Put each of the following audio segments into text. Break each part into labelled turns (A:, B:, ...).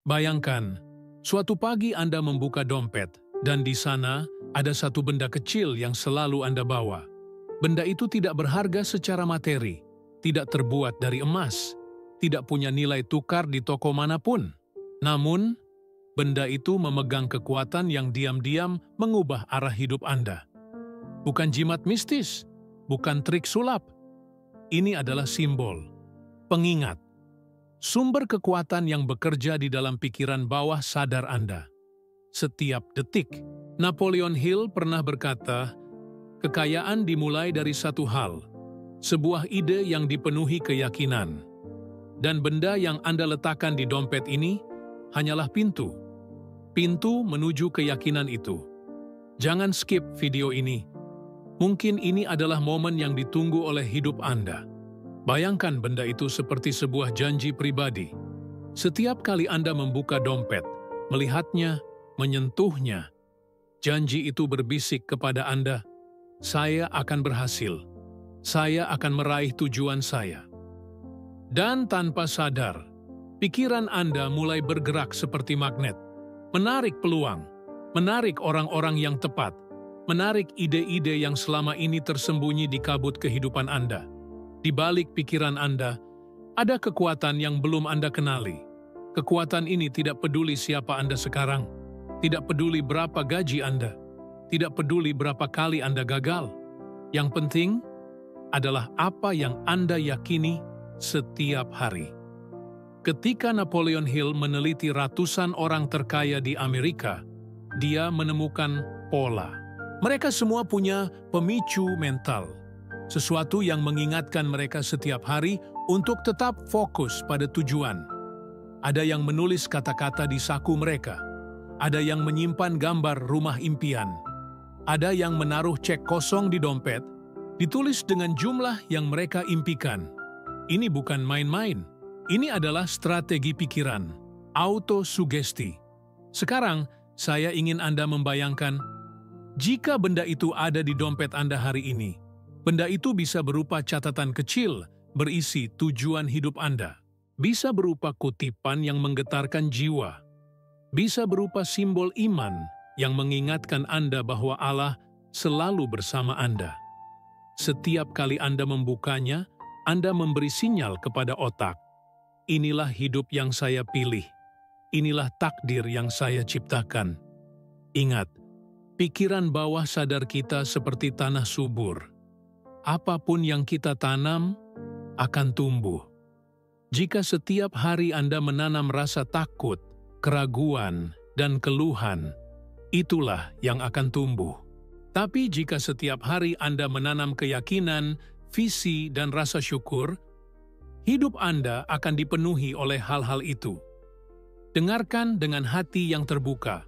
A: Bayangkan, suatu pagi Anda membuka dompet, dan di sana ada satu benda kecil yang selalu Anda bawa. Benda itu tidak berharga secara materi, tidak terbuat dari emas, tidak punya nilai tukar di toko manapun. Namun, benda itu memegang kekuatan yang diam-diam mengubah arah hidup Anda. Bukan jimat mistis, bukan trik sulap. Ini adalah simbol, pengingat, sumber kekuatan yang bekerja di dalam pikiran bawah sadar Anda. Setiap detik, Napoleon Hill pernah berkata, kekayaan dimulai dari satu hal, sebuah ide yang dipenuhi keyakinan. Dan benda yang Anda letakkan di dompet ini hanyalah pintu menuju keyakinan itu. Jangan skip video ini. Mungkin ini adalah momen yang ditunggu oleh hidup Anda. Bayangkan benda itu seperti sebuah janji pribadi. Setiap kali Anda membuka dompet, melihatnya, menyentuhnya, janji itu berbisik kepada Anda, saya akan berhasil. Saya akan meraih tujuan saya. Dan tanpa sadar, pikiran Anda mulai bergerak seperti magnet, menarik peluang, menarik orang-orang yang tepat, menarik ide-ide yang selama ini tersembunyi di kabut kehidupan Anda. Di balik pikiran Anda, ada kekuatan yang belum Anda kenali. Kekuatan ini tidak peduli siapa Anda sekarang, tidak peduli berapa gaji Anda, tidak peduli berapa kali Anda gagal. Yang penting adalah apa yang Anda yakini setiap hari. Ketika Napoleon Hill meneliti ratusan orang terkaya di Amerika, dia menemukan pola. Mereka semua punya pemicu mental, sesuatu yang mengingatkan mereka setiap hari untuk tetap fokus pada tujuan. Ada yang menulis kata-kata di saku mereka, ada yang menyimpan gambar rumah impian, ada yang menaruh cek kosong di dompet, ditulis dengan jumlah yang mereka impikan. Ini bukan main-main. Ini adalah strategi pikiran, autosugesti. Sekarang, saya ingin Anda membayangkan, jika benda itu ada di dompet Anda hari ini, benda itu bisa berupa catatan kecil berisi tujuan hidup Anda. Bisa berupa kutipan yang menggetarkan jiwa. Bisa berupa simbol iman yang mengingatkan Anda bahwa Allah selalu bersama Anda. Setiap kali Anda membukanya, Anda memberi sinyal kepada otak, inilah hidup yang saya pilih. Inilah takdir yang saya ciptakan. Ingat, pikiran bawah sadar kita seperti tanah subur. Apapun yang kita tanam akan tumbuh. Jika setiap hari Anda menanam rasa takut, keraguan, dan keluhan, itulah yang akan tumbuh. Tapi jika setiap hari Anda menanam keyakinan, visi, dan rasa syukur, hidup Anda akan dipenuhi oleh hal-hal itu. Dengarkan dengan hati yang terbuka,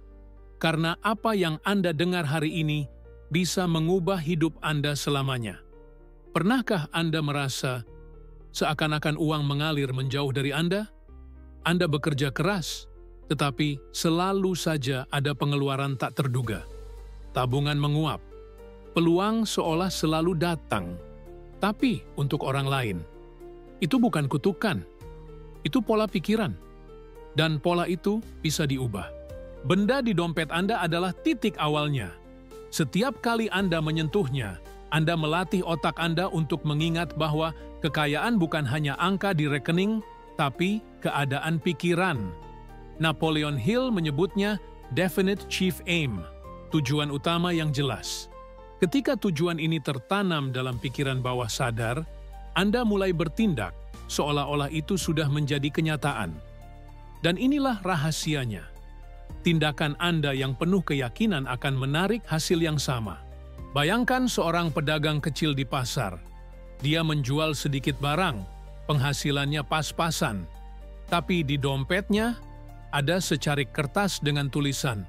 A: karena apa yang Anda dengar hari ini bisa mengubah hidup Anda selamanya. Pernahkah Anda merasa seakan-akan uang mengalir menjauh dari Anda? Anda bekerja keras, tetapi selalu saja ada pengeluaran tak terduga. Tabungan menguap, peluang seolah selalu datang, tapi untuk orang lain. Itu bukan kutukan, itu pola pikiran. Dan pola itu bisa diubah. Benda di dompet Anda adalah titik awalnya. Setiap kali Anda menyentuhnya, Anda melatih otak Anda untuk mengingat bahwa kekayaan bukan hanya angka di rekening, tapi keadaan pikiran. Napoleon Hill menyebutnya definite chief aim, tujuan utama yang jelas. Ketika tujuan ini tertanam dalam pikiran bawah sadar, Anda mulai bertindak seolah-olah itu sudah menjadi kenyataan. Dan inilah rahasianya. Tindakan Anda yang penuh keyakinan akan menarik hasil yang sama. Bayangkan seorang pedagang kecil di pasar. Dia menjual sedikit barang, penghasilannya pas-pasan. Tapi di dompetnya ada secarik kertas dengan tulisan,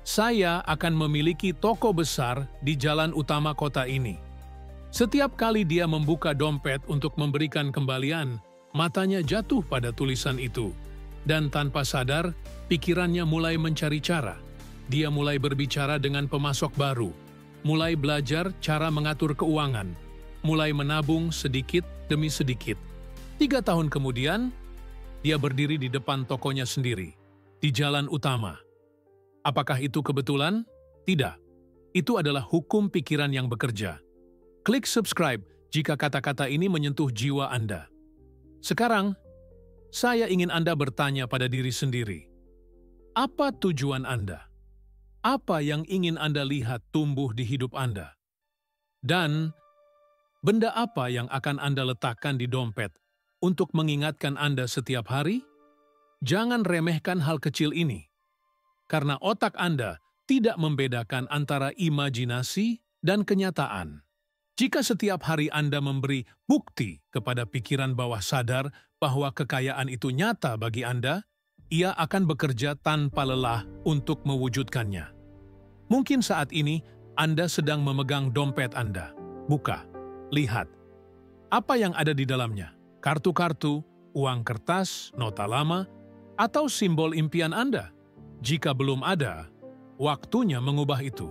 A: "Saya akan memiliki toko besar di jalan utama kota ini." Setiap kali dia membuka dompet untuk memberikan kembalian, matanya jatuh pada tulisan itu. Dan tanpa sadar, pikirannya mulai mencari cara. Dia mulai berbicara dengan pemasok baru, mulai belajar cara mengatur keuangan, mulai menabung sedikit demi sedikit. 3 tahun kemudian, dia berdiri di depan tokonya sendiri. di jalan utama. Apakah itu kebetulan? Tidak. Itu adalah hukum pikiran yang bekerja. Klik subscribe jika kata-kata ini menyentuh jiwa Anda. Sekarang, saya ingin Anda bertanya pada diri sendiri. Apa tujuan Anda? Apa yang ingin Anda lihat tumbuh di hidup Anda? Dan benda apa yang akan Anda letakkan di dompet untuk mengingatkan Anda setiap hari? Jangan remehkan hal kecil ini, karena otak Anda tidak membedakan antara imajinasi dan kenyataan. Jika setiap hari Anda memberi bukti kepada pikiran bawah sadar bahwa kekayaan itu nyata bagi Anda, ia akan bekerja tanpa lelah untuk mewujudkannya. Mungkin saat ini Anda sedang memegang dompet Anda. Buka, lihat. Apa yang ada di dalamnya? Kartu-kartu, uang kertas, nota lama, atau simbol impian Anda? Jika belum ada, waktunya mengubah itu.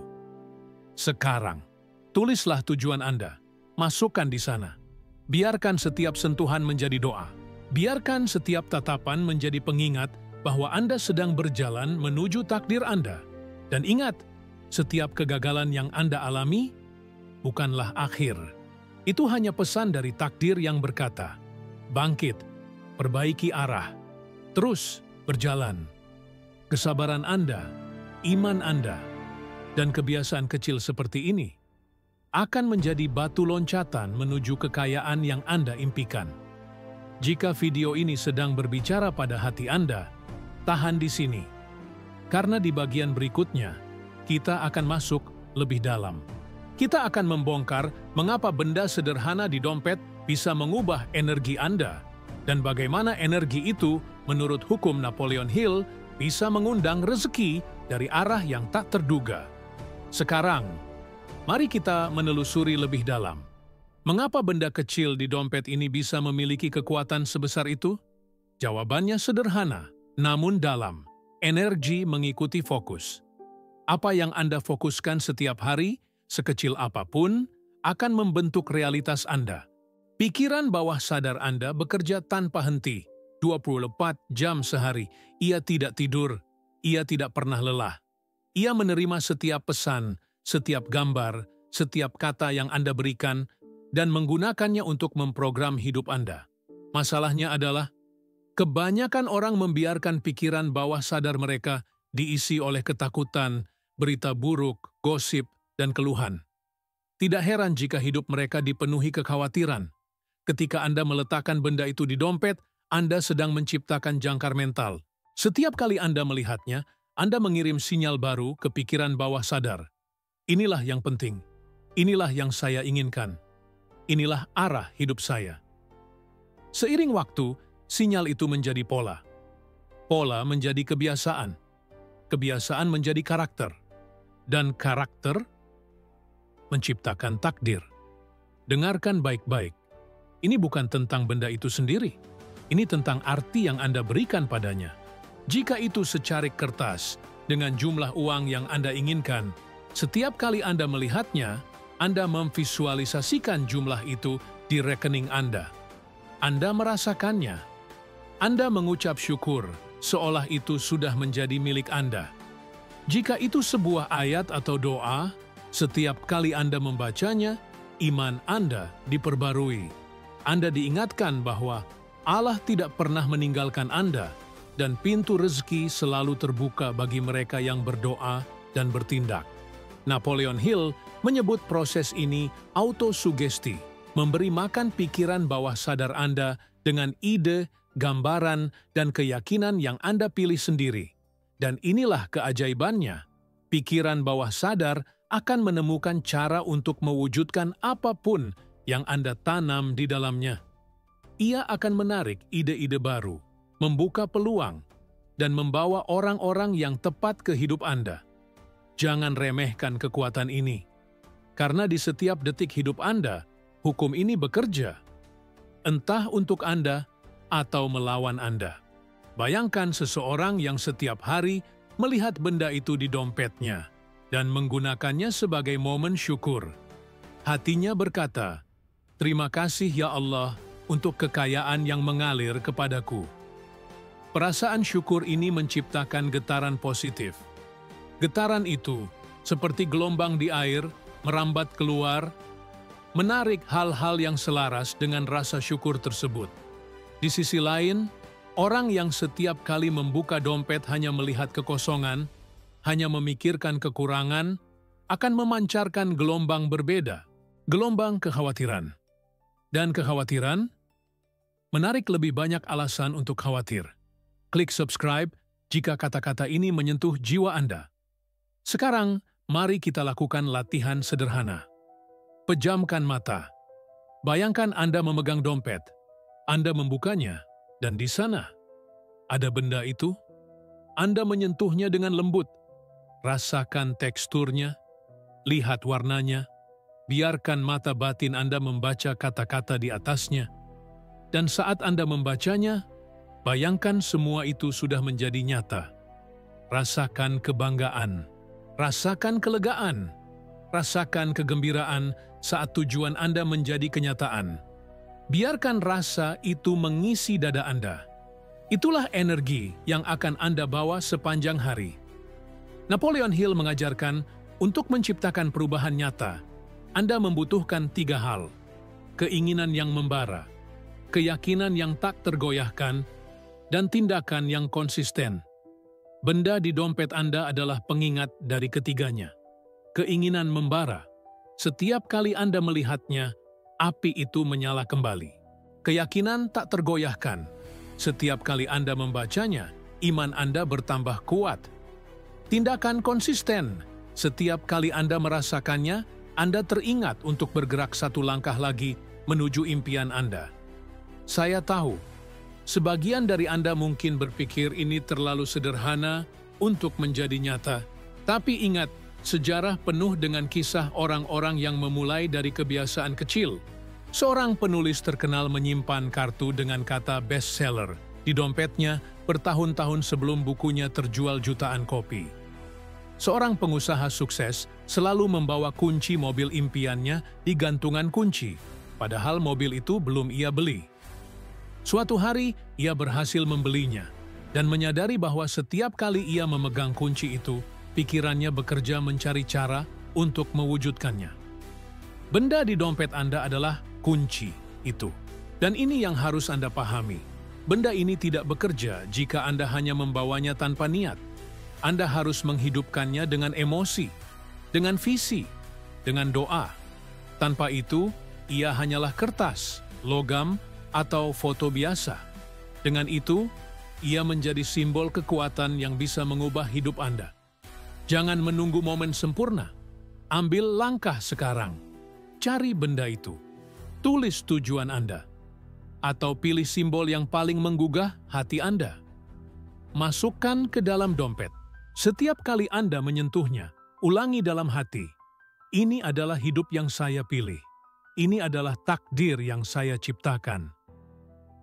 A: Sekarang, tulislah tujuan Anda. Masukkan di sana. Biarkan setiap sentuhan menjadi doa. Biarkan setiap tatapan menjadi pengingat bahwa Anda sedang berjalan menuju takdir Anda. Dan ingat, setiap kegagalan yang Anda alami bukanlah akhir. Itu hanya pesan dari takdir yang berkata, bangkit, perbaiki arah, terus berjalan. Kesabaran Anda, iman Anda, dan kebiasaan kecil seperti ini akan menjadi batu loncatan menuju kekayaan yang Anda impikan. Jika video ini sedang berbicara pada hati Anda, tahan di sini. Karena di bagian berikutnya, kita akan masuk lebih dalam. Kita akan membongkar mengapa benda sederhana di dompet bisa mengubah energi Anda, dan bagaimana energi itu, menurut hukum Napoleon Hill, bisa mengundang rezeki dari arah yang tak terduga. Sekarang, mari kita menelusuri lebih dalam. Mengapa benda kecil di dompet ini bisa memiliki kekuatan sebesar itu? Jawabannya sederhana, namun dalam. Energi mengikuti fokus. Apa yang Anda fokuskan setiap hari, sekecil apapun, akan membentuk realitas Anda. Pikiran bawah sadar Anda bekerja tanpa henti. 24 jam sehari, ia tidak tidur, ia tidak pernah lelah. Ia menerima setiap pesan, setiap gambar, setiap kata yang Anda berikan, dan menggunakannya untuk memprogram hidup Anda. Masalahnya adalah, kebanyakan orang membiarkan pikiran bawah sadar mereka diisi oleh ketakutan, berita buruk, gosip, dan keluhan. Tidak heran jika hidup mereka dipenuhi kekhawatiran. Ketika Anda meletakkan benda itu di dompet, Anda sedang menciptakan jangkar mental. Setiap kali Anda melihatnya, Anda mengirim sinyal baru ke pikiran bawah sadar. Inilah yang penting. Inilah yang saya inginkan. Inilah arah hidup saya. Seiring waktu, sinyal itu menjadi pola. Pola menjadi kebiasaan. Kebiasaan menjadi karakter. Dan karakter menciptakan takdir. Dengarkan baik-baik. Ini bukan tentang benda itu sendiri. Ini tentang arti yang Anda berikan padanya. Jika itu secarik kertas dengan jumlah uang yang Anda inginkan, setiap kali Anda melihatnya, Anda memvisualisasikan jumlah itu di rekening Anda. Anda merasakannya. Anda mengucap syukur, seolah itu sudah menjadi milik Anda. Jika itu sebuah ayat atau doa, setiap kali Anda membacanya, iman Anda diperbarui. Anda diingatkan bahwa Allah tidak pernah meninggalkan Anda, dan pintu rezeki selalu terbuka bagi mereka yang berdoa dan bertindak. Napoleon Hill menyebut proses ini autosugesti, memberi makan pikiran bawah sadar Anda dengan ide, gambaran, dan keyakinan yang Anda pilih sendiri. Dan inilah keajaibannya, pikiran bawah sadar akan menemukan cara untuk mewujudkan apapun yang Anda tanam di dalamnya. Ia akan menarik ide-ide baru, membuka peluang, dan membawa orang-orang yang tepat ke hidup Anda. Jangan remehkan kekuatan ini, karena di setiap detik hidup Anda, hukum ini bekerja, entah untuk Anda atau melawan Anda. Bayangkan seseorang yang setiap hari melihat benda itu di dompetnya dan menggunakannya sebagai momen syukur. Hatinya berkata, "Terima kasih ya Allah untuk kekayaan yang mengalir kepadaku." Perasaan syukur ini menciptakan getaran positif. Getaran itu, seperti gelombang di air, merambat keluar, menarik hal-hal yang selaras dengan rasa syukur tersebut. Di sisi lain, orang yang setiap kali membuka dompet hanya melihat kekosongan, hanya memikirkan kekurangan, akan memancarkan gelombang berbeda, gelombang kekhawatiran. Dan kekhawatiran menarik lebih banyak alasan untuk khawatir. Klik subscribe jika kata-kata ini menyentuh jiwa Anda. Sekarang, mari kita lakukan latihan sederhana. Pejamkan mata. Bayangkan Anda memegang dompet. Anda membukanya, dan di sana ada benda itu. Anda menyentuhnya dengan lembut. Rasakan teksturnya, lihat warnanya, biarkan mata batin Anda membaca kata-kata di atasnya. Dan saat Anda membacanya, bayangkan semua itu sudah menjadi nyata. Rasakan kebanggaan, rasakan kelegaan, rasakan kegembiraan saat tujuan Anda menjadi kenyataan. Biarkan rasa itu mengisi dada Anda. Itulah energi yang akan Anda bawa sepanjang hari. Napoleon Hill mengajarkan, untuk menciptakan perubahan nyata, Anda membutuhkan 3 hal. Keinginan yang membara, keyakinan yang tak tergoyahkan, dan tindakan yang konsisten. Benda di dompet Anda adalah pengingat dari ketiganya. Keinginan membara. Setiap kali Anda melihatnya, api itu menyala kembali. Keyakinan tak tergoyahkan. Setiap kali Anda membacanya, iman Anda bertambah kuat. Tindakan konsisten. Setiap kali Anda merasakannya, Anda teringat untuk bergerak 1 langkah lagi menuju impian Anda. Saya tahu, sebagian dari Anda mungkin berpikir ini terlalu sederhana untuk menjadi nyata. Tapi ingat, sejarah penuh dengan kisah orang-orang yang memulai dari kebiasaan kecil. Seorang penulis terkenal menyimpan kartu dengan kata bestseller di dompetnya bertahun-tahun sebelum bukunya terjual jutaan kopi. Seorang pengusaha sukses selalu membawa kunci mobil impiannya di gantungan kunci, padahal mobil itu belum ia beli. Suatu hari, ia berhasil membelinya dan menyadari bahwa setiap kali ia memegang kunci itu, pikirannya bekerja mencari cara untuk mewujudkannya. Benda di dompet Anda adalah kunci itu. Dan ini yang harus Anda pahami. Benda ini tidak bekerja jika Anda hanya membawanya tanpa niat. Anda harus menghidupkannya dengan emosi, dengan visi, dengan doa. Tanpa itu, ia hanyalah kertas, logam, atau foto biasa. Dengan itu, ia menjadi simbol kekuatan yang bisa mengubah hidup Anda. Jangan menunggu momen sempurna. Ambil langkah sekarang. Cari benda itu. Tulis tujuan Anda. Atau pilih simbol yang paling menggugah hati Anda. Masukkan ke dalam dompet. Setiap kali Anda menyentuhnya, ulangi dalam hati. Ini adalah hidup yang saya pilih. Ini adalah takdir yang saya ciptakan.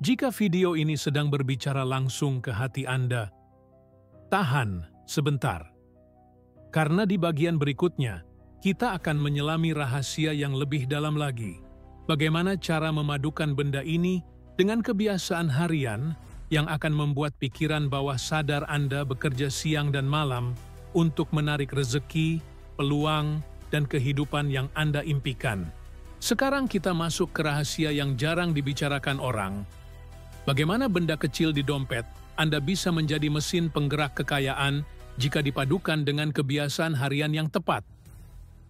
A: Jika video ini sedang berbicara langsung ke hati Anda, tahan sebentar. Karena di bagian berikutnya, kita akan menyelami rahasia yang lebih dalam lagi. Bagaimana cara memadukan benda ini dengan kebiasaan harian yang akan membuat pikiran bawah sadar Anda bekerja siang dan malam untuk menarik rezeki, peluang, dan kehidupan yang Anda impikan. Sekarang kita masuk ke rahasia yang jarang dibicarakan orang. Bagaimana benda kecil di dompet Anda bisa menjadi mesin penggerak kekayaan jika dipadukan dengan kebiasaan harian yang tepat.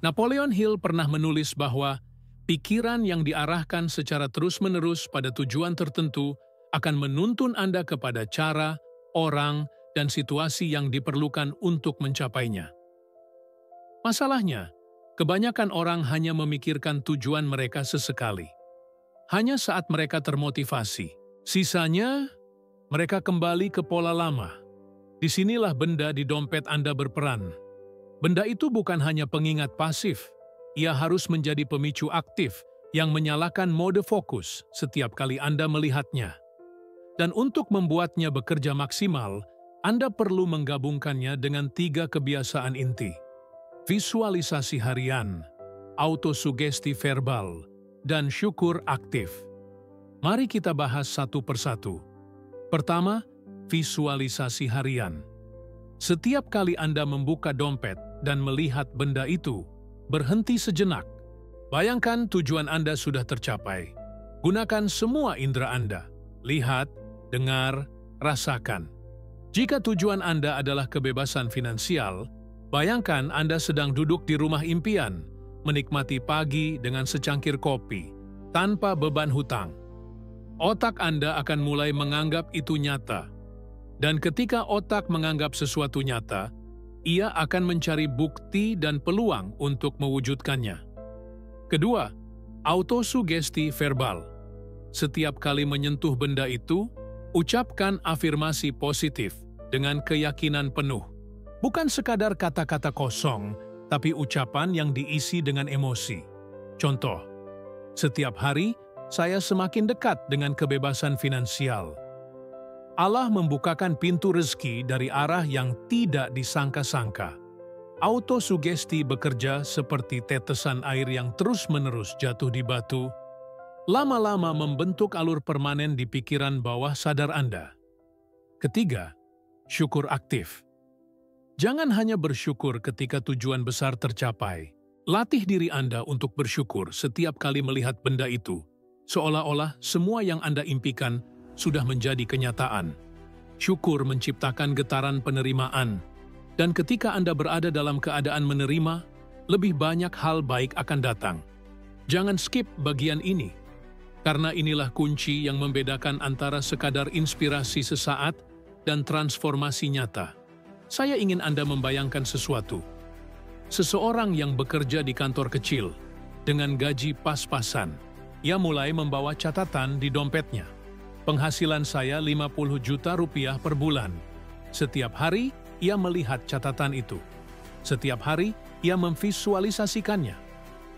A: Napoleon Hill pernah menulis bahwa pikiran yang diarahkan secara terus-menerus pada tujuan tertentu akan menuntun Anda kepada cara, orang, dan situasi yang diperlukan untuk mencapainya. Masalahnya, kebanyakan orang hanya memikirkan tujuan mereka sesekali. Hanya saat mereka termotivasi. Sisanya, mereka kembali ke pola lama. Disinilah benda di dompet Anda berperan. Benda itu bukan hanya pengingat pasif, ia harus menjadi pemicu aktif yang menyalakan mode fokus setiap kali Anda melihatnya. Dan untuk membuatnya bekerja maksimal, Anda perlu menggabungkannya dengan 3 kebiasaan inti. Visualisasi harian, autosugesti verbal, dan syukur aktif. Mari kita bahas satu persatu. Pertama, visualisasi harian. Setiap kali Anda membuka dompet dan melihat benda itu, berhenti sejenak. Bayangkan tujuan Anda sudah tercapai. Gunakan semua indera Anda. Lihat, dengar, rasakan. Jika tujuan Anda adalah kebebasan finansial, bayangkan Anda sedang duduk di rumah impian, menikmati pagi dengan secangkir kopi, tanpa beban hutang. Otak Anda akan mulai menganggap itu nyata. Dan ketika otak menganggap sesuatu nyata, ia akan mencari bukti dan peluang untuk mewujudkannya. Kedua, autosugesti verbal. Setiap kali menyentuh benda itu, ucapkan afirmasi positif dengan keyakinan penuh. Bukan sekadar kata-kata kosong, tapi ucapan yang diisi dengan emosi. Contoh, setiap hari saya semakin dekat dengan kebebasan finansial. Allah membukakan pintu rezeki dari arah yang tidak disangka-sangka. Autosugesti bekerja seperti tetesan air yang terus-menerus jatuh di batu, lama-lama membentuk alur permanen di pikiran bawah sadar Anda. Ketiga, syukur aktif. Jangan hanya bersyukur ketika tujuan besar tercapai. Latih diri Anda untuk bersyukur setiap kali melihat benda itu, seolah-olah semua yang Anda impikan sudah menjadi kenyataan. Syukur menciptakan getaran penerimaan, dan ketika Anda berada dalam keadaan menerima, lebih banyak hal baik akan datang. Jangan skip bagian ini, karena inilah kunci yang membedakan antara sekadar inspirasi sesaat dan transformasi nyata. Saya ingin Anda membayangkan sesuatu. Seseorang yang bekerja di kantor kecil, dengan gaji pas-pasan, ia mulai membawa catatan di dompetnya. Penghasilan saya 50 juta rupiah per bulan. Setiap hari, ia melihat catatan itu. Setiap hari, ia memvisualisasikannya.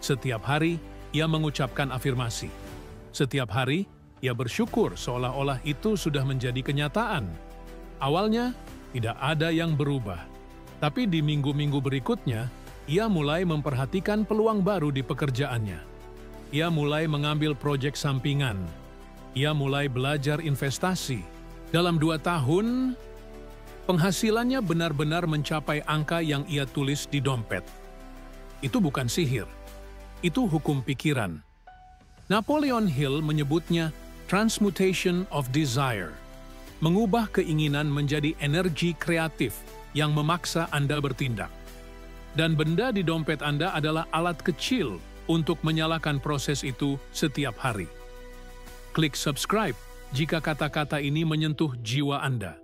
A: Setiap hari, ia mengucapkan afirmasi. Setiap hari, ia bersyukur seolah-olah itu sudah menjadi kenyataan. Awalnya, tidak ada yang berubah. Tapi di minggu-minggu berikutnya, ia mulai memperhatikan peluang baru di pekerjaannya. Ia mulai mengambil proyek sampingan. Ia mulai belajar investasi. Dalam 2 tahun, penghasilannya benar-benar mencapai angka yang ia tulis di dompet. Itu bukan sihir. Itu hukum pikiran. Napoleon Hill menyebutnya transmutation of desire. Mengubah keinginan menjadi energi kreatif yang memaksa Anda bertindak. Dan benda di dompet Anda adalah alat kecil untuk menyalakan proses itu setiap hari. Klik subscribe jika kata-kata ini menyentuh jiwa Anda.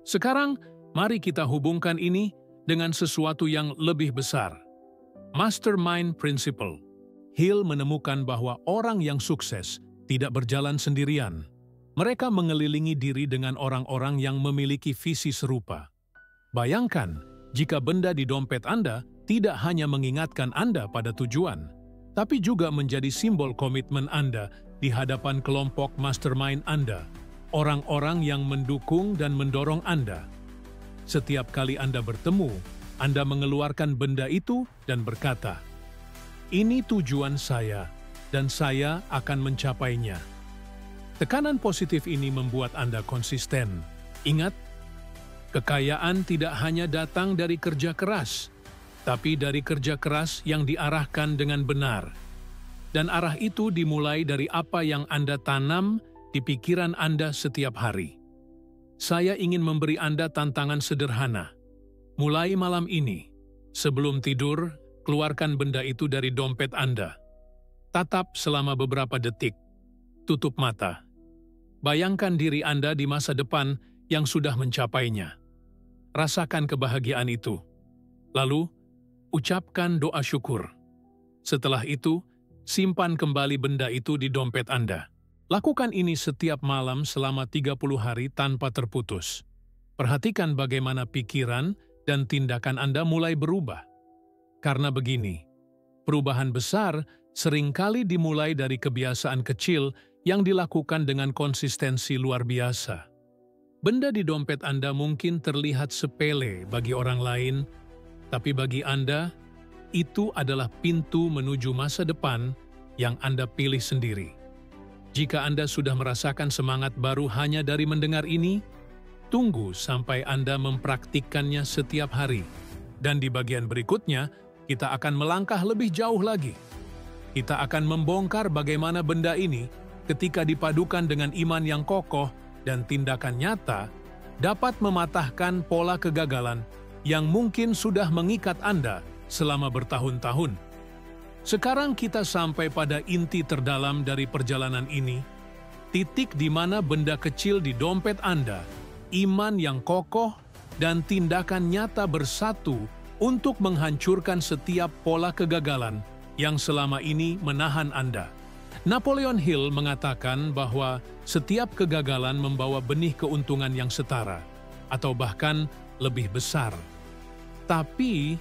A: Sekarang, mari kita hubungkan ini dengan sesuatu yang lebih besar. Mastermind Principle. Hill menemukan bahwa orang yang sukses tidak berjalan sendirian. Mereka mengelilingi diri dengan orang-orang yang memiliki visi serupa. Bayangkan, jika benda di dompet Anda tidak hanya mengingatkan Anda pada tujuan, tapi juga menjadi simbol komitmen Anda di hadapan kelompok mastermind Anda, orang-orang yang mendukung dan mendorong Anda. Setiap kali Anda bertemu, Anda mengeluarkan benda itu dan berkata, "Ini tujuan saya, dan saya akan mencapainya." Tekanan positif ini membuat Anda konsisten. Ingat, kekayaan tidak hanya datang dari kerja keras, tapi dari kerja keras yang diarahkan dengan benar. Dan arah itu dimulai dari apa yang Anda tanam di pikiran Anda setiap hari. Saya ingin memberi Anda tantangan sederhana. Mulai malam ini, sebelum tidur, keluarkan benda itu dari dompet Anda. Tatap selama beberapa detik. Tutup mata. Bayangkan diri Anda di masa depan yang sudah mencapainya. Rasakan kebahagiaan itu. Lalu, ucapkan doa syukur. Setelah itu, simpan kembali benda itu di dompet Anda. Lakukan ini setiap malam selama 30 hari tanpa terputus. Perhatikan bagaimana pikiran dan tindakan Anda mulai berubah. Karena begini, perubahan besar seringkali dimulai dari kebiasaan kecil yang dilakukan dengan konsistensi luar biasa. Benda di dompet Anda mungkin terlihat sepele bagi orang lain, tapi bagi Anda, itu adalah pintu menuju masa depan yang Anda pilih sendiri. Jika Anda sudah merasakan semangat baru hanya dari mendengar ini, Tunggu sampai Anda mempraktikkannya setiap hari. Dan di bagian berikutnya, kita akan melangkah lebih jauh lagi. Kita akan membongkar bagaimana benda ini, ketika dipadukan dengan iman yang kokoh dan tindakan nyata, dapat mematahkan pola kegagalan yang mungkin sudah mengikat Anda selama bertahun-tahun. Sekarang kita sampai pada inti terdalam dari perjalanan ini, titik di mana benda kecil di dompet Anda, iman yang kokoh, dan tindakan nyata bersatu untuk menghancurkan setiap pola kegagalan yang selama ini menahan Anda. Napoleon Hill mengatakan bahwa setiap kegagalan membawa benih keuntungan yang setara, atau bahkan lebih besar. Tapi,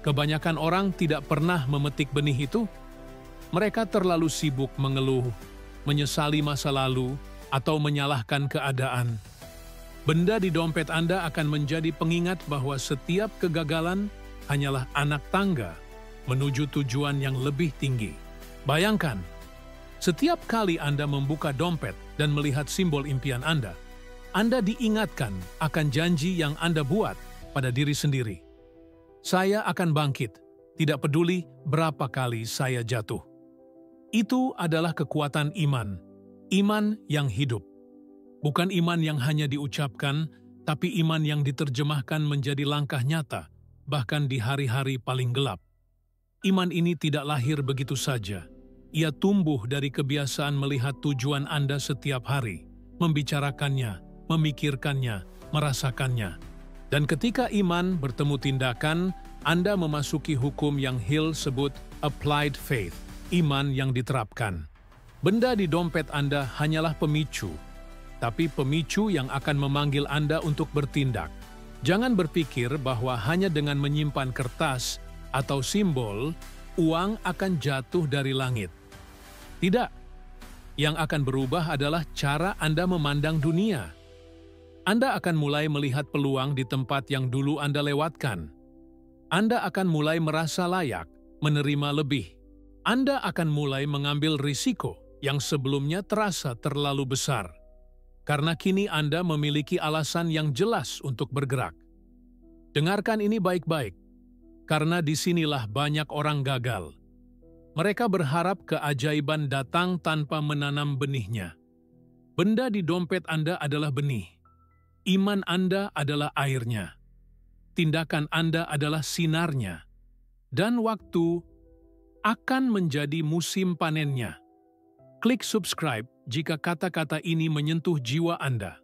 A: kebanyakan orang tidak pernah memetik benih itu. Mereka terlalu sibuk mengeluh, menyesali masa lalu, atau menyalahkan keadaan. Benda di dompet Anda akan menjadi pengingat bahwa setiap kegagalan hanyalah anak tangga menuju tujuan yang lebih tinggi. Bayangkan, setiap kali Anda membuka dompet dan melihat simbol impian Anda diingatkan akan janji yang Anda buat pada diri sendiri. Saya akan bangkit, tidak peduli berapa kali saya jatuh. Itu adalah kekuatan iman, iman yang hidup. Bukan iman yang hanya diucapkan, tapi iman yang diterjemahkan menjadi langkah nyata, bahkan di hari-hari paling gelap. Iman ini tidak lahir begitu saja. Ia tumbuh dari kebiasaan melihat tujuan Anda setiap hari, membicarakannya, memikirkannya, merasakannya. Dan ketika iman bertemu tindakan, Anda memasuki hukum yang Hill sebut applied faith, iman yang diterapkan. Benda di dompet Anda hanyalah pemicu, tapi pemicu yang akan memanggil Anda untuk bertindak. Jangan berpikir bahwa hanya dengan menyimpan kertas atau simbol, uang akan jatuh dari langit. Tidak. Yang akan berubah adalah cara Anda memandang dunia. Anda akan mulai melihat peluang di tempat yang dulu Anda lewatkan. Anda akan mulai merasa layak, menerima lebih. Anda akan mulai mengambil risiko yang sebelumnya terasa terlalu besar. Karena kini Anda memiliki alasan yang jelas untuk bergerak. Dengarkan ini baik-baik, karena disinilah banyak orang gagal. Mereka berharap keajaiban datang tanpa menanam benihnya. Benda di dompet Anda adalah benih. Iman Anda adalah airnya. Tindakan Anda adalah sinarnya. Dan waktu akan menjadi musim panennya. Klik subscribe jika kata-kata ini menyentuh jiwa Anda.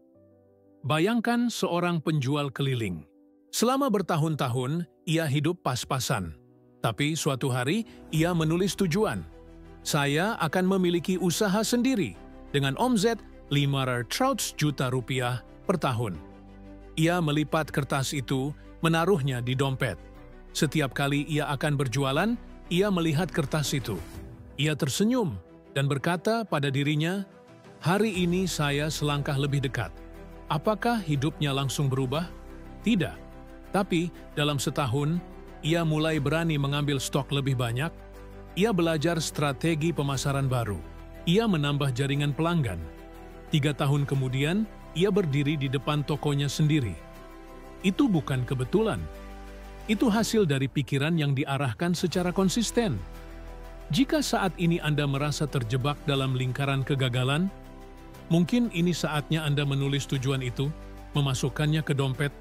A: Bayangkan seorang penjual keliling. Selama bertahun-tahun, ia hidup pas-pasan. Tapi suatu hari, ia menulis tujuan. Saya akan memiliki usaha sendiri dengan omset 500 juta rupiah per tahun. Ia melipat kertas itu, menaruhnya di dompet. Setiap kali ia akan berjualan, ia melihat kertas itu. Ia tersenyum dan berkata pada dirinya, "Hari ini saya selangkah lebih dekat." Apakah hidupnya langsung berubah? Tidak. Tapi dalam setahun, ia mulai berani mengambil stok lebih banyak. Ia belajar strategi pemasaran baru. Ia menambah jaringan pelanggan. 3 tahun kemudian, ia berdiri di depan tokonya sendiri. Itu bukan kebetulan. Itu hasil dari pikiran yang diarahkan secara konsisten. Jika saat ini Anda merasa terjebak dalam lingkaran kegagalan, mungkin ini saatnya Anda menulis tujuan itu, memasukkannya ke dompet,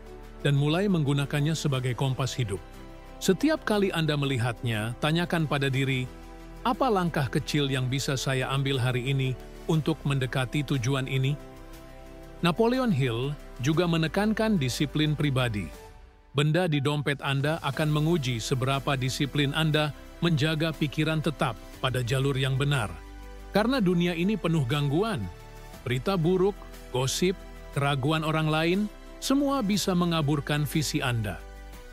A: dan mulai menggunakannya sebagai kompas hidup. Setiap kali Anda melihatnya, tanyakan pada diri, apa langkah kecil yang bisa saya ambil hari ini untuk mendekati tujuan ini? Napoleon Hill juga menekankan disiplin pribadi. Benda di dompet Anda akan menguji seberapa disiplin Anda menjaga pikiran tetap pada jalur yang benar. Karena dunia ini penuh gangguan, berita buruk, gosip, keraguan orang lain, semua bisa mengaburkan visi Anda.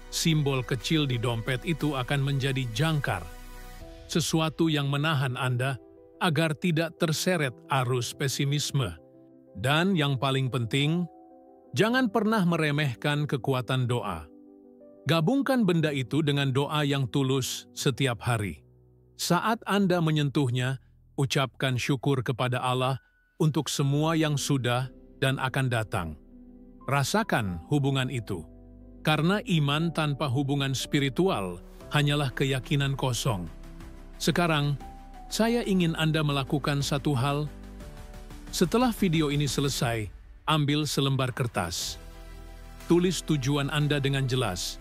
A: Simbol kecil di dompet itu akan menjadi jangkar, sesuatu yang menahan Anda agar tidak terseret arus pesimisme. Dan yang paling penting, jangan pernah meremehkan kekuatan doa. Gabungkan benda itu dengan doa yang tulus setiap hari. Saat Anda menyentuhnya, ucapkan syukur kepada Allah untuk semua yang sudah dan akan datang. Rasakan hubungan itu. Karena iman tanpa hubungan spiritual hanyalah keyakinan kosong. Sekarang, saya ingin Anda melakukan satu hal. Setelah video ini selesai, ambil selembar kertas. Tulis tujuan Anda dengan jelas.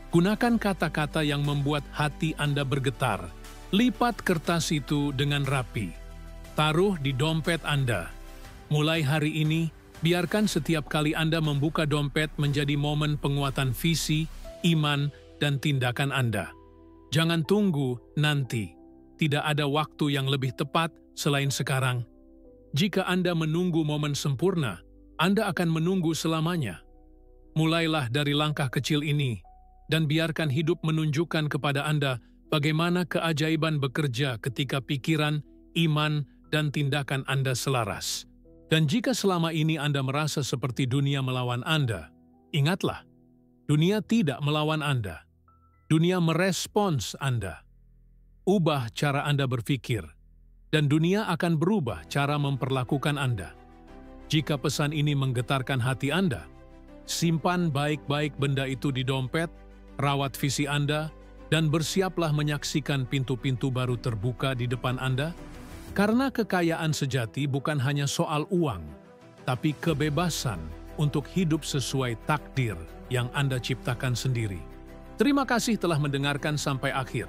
A: Gunakan kata-kata yang membuat hati Anda bergetar. Lipat kertas itu dengan rapi. Taruh di dompet Anda. Mulai hari ini, biarkan setiap kali Anda membuka dompet menjadi momen penguatan visi, iman, dan tindakan Anda. Jangan tunggu nanti. Tidak ada waktu yang lebih tepat selain sekarang. Jika Anda menunggu momen sempurna, Anda akan menunggu selamanya. Mulailah dari langkah kecil ini, dan biarkan hidup menunjukkan kepada Anda bagaimana keajaiban bekerja ketika pikiran, iman, dan tindakan Anda selaras. Dan jika selama ini Anda merasa seperti dunia melawan Anda, ingatlah, dunia tidak melawan Anda. Dunia merespons Anda. Ubah cara Anda berpikir, dan dunia akan berubah cara memperlakukan Anda. Jika pesan ini menggetarkan hati Anda, simpan baik-baik benda itu di dompet, rawat visi Anda, dan bersiaplah menyaksikan pintu-pintu baru terbuka di depan Anda. Karena kekayaan sejati bukan hanya soal uang, tapi kebebasan untuk hidup sesuai takdir yang Anda ciptakan sendiri. Terima kasih telah mendengarkan sampai akhir.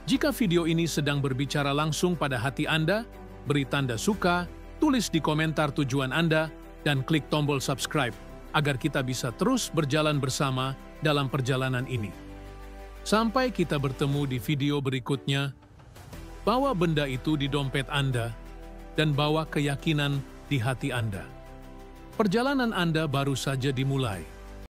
A: Jika video ini sedang berbicara langsung pada hati Anda, beri tanda suka, tulis di komentar tujuan Anda, dan klik tombol subscribe agar kita bisa terus berjalan bersama dalam perjalanan ini. Sampai kita bertemu di video berikutnya. Bawa benda itu di dompet Anda dan bawa keyakinan di hati Anda. Perjalanan Anda baru saja dimulai.